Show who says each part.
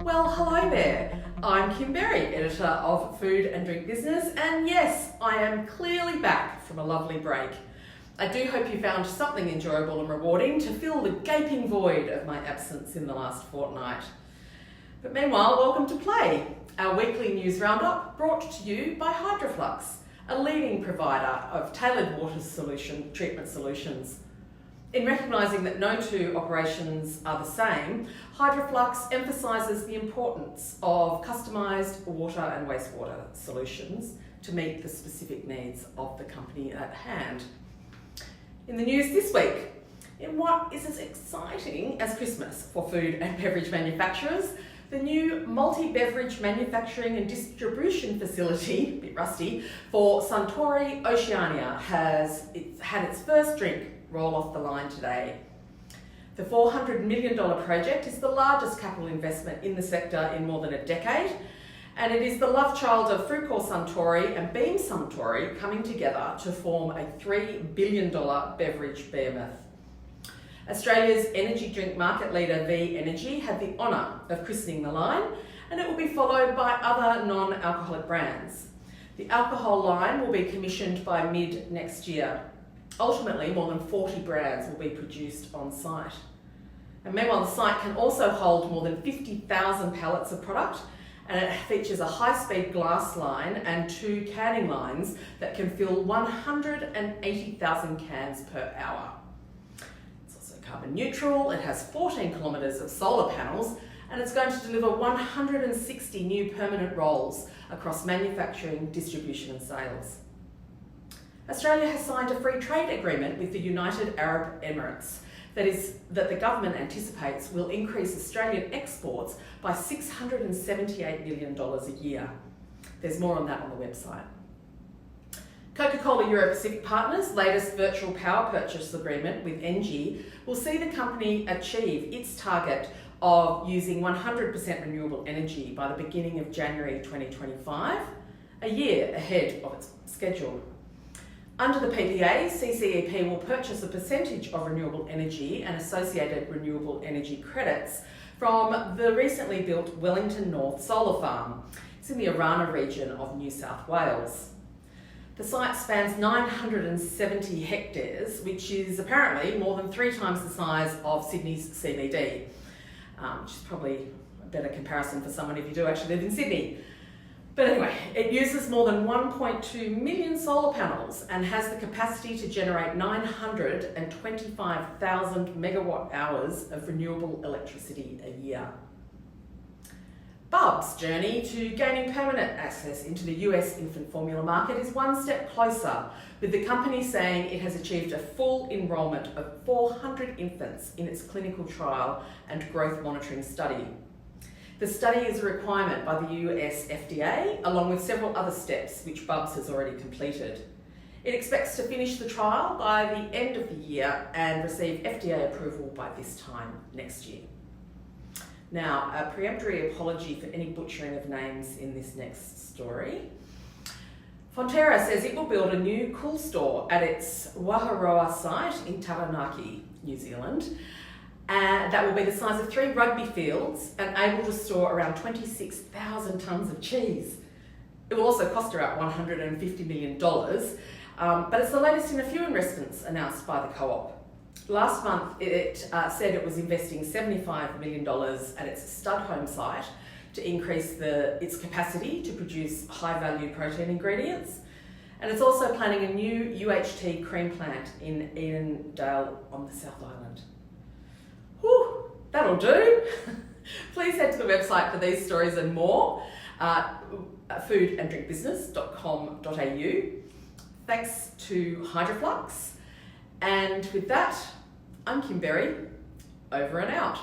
Speaker 1: Well, hello there. I'm Kim Berry, editor of Food and Drink Business, and yes, I am clearly back from a lovely break. I do hope you found something enjoyable and rewarding to fill the gaping void of my absence in the last fortnight. But meanwhile, welcome to Play, our weekly news roundup brought to you by Hydroflux, a leading provider of tailored water treatment solutions. In recognising that no two operations are the same, Hydroflux emphasises the importance of customised water and wastewater solutions to meet the specific needs of the company at hand. In the news this week, in what is as exciting as Christmas for food and beverage manufacturers, the new multi-beverage manufacturing and distribution facility, a bit rusty, for Suntory Oceania has had its first drink roll off the line today. The $400 million project is the largest capital investment in the sector in more than a decade, and it is the love child of Fruitcore Suntory and Beam Suntory coming together to form a $3 billion beverage behemoth. Australia's energy drink market leader V Energy had the honour of christening the line, and it will be followed by other non-alcoholic brands. The alcohol line will be commissioned by mid next year. Ultimately, more than 40 brands will be produced on site. And meanwhile, the site can also hold more than 50,000 pallets of product, and it features a high-speed glass line and 2 canning lines that can fill 180,000 cans per hour. It's also carbon neutral, it has 14 kilometres of solar panels, and it's going to deliver 160 new permanent roles across manufacturing, distribution and sales. Australia has signed a free trade agreement with the United Arab Emirates that the government anticipates will increase Australian exports by $678 million a year. There's more on that on the website. Coca-Cola Euro-Pacific Partners' latest virtual power purchase agreement with ENGIE will see the company achieve its target of using 100% renewable energy by the beginning of January 2025, a year ahead of its schedule. Under the PPA, CCEP will purchase a percentage of renewable energy and associated renewable energy credits from the recently built Wellington North Solar Farm. It's in the Arana region of New South Wales. The site spans 970 hectares, which is apparently more than 3 times the size of Sydney's CBD, which is probably a better comparison for someone if you do actually live in Sydney. But anyway, it uses more than 1.2 million solar panels and has the capacity to generate 925,000 megawatt hours of renewable electricity a year. Bubs' journey to gaining permanent access into the US infant formula market is one step closer, with the company saying it has achieved a full enrolment of 400 infants in its clinical trial and growth monitoring study. The study is a requirement by the US FTA, along with several other steps which Bubs has already completed. It expects to finish the trial by the end of the year and receive FDA approval by this time next year. Now, a peremptory apology for any butchering of names in this next story. Fonterra says it will build a new cool store at its Waharoa site in Taranaki, New Zealand. That will be the size of 3 rugby fields and able to store around 26,000 tonnes of cheese. It will also cost around $150 million, but it's the latest in a few investments announced by the co-op. Last month, it said it was investing $75 million at its Studholme site to increase its capacity to produce high-value protein ingredients. And it's also planning a new UHT cream plant in Edendale on the South Island. Whew, that'll do. Please head to the website for these stories and more, foodanddrinkbusiness.com.au. Thanks to Hydroflux. And with that, I'm Kim Berry, over and out.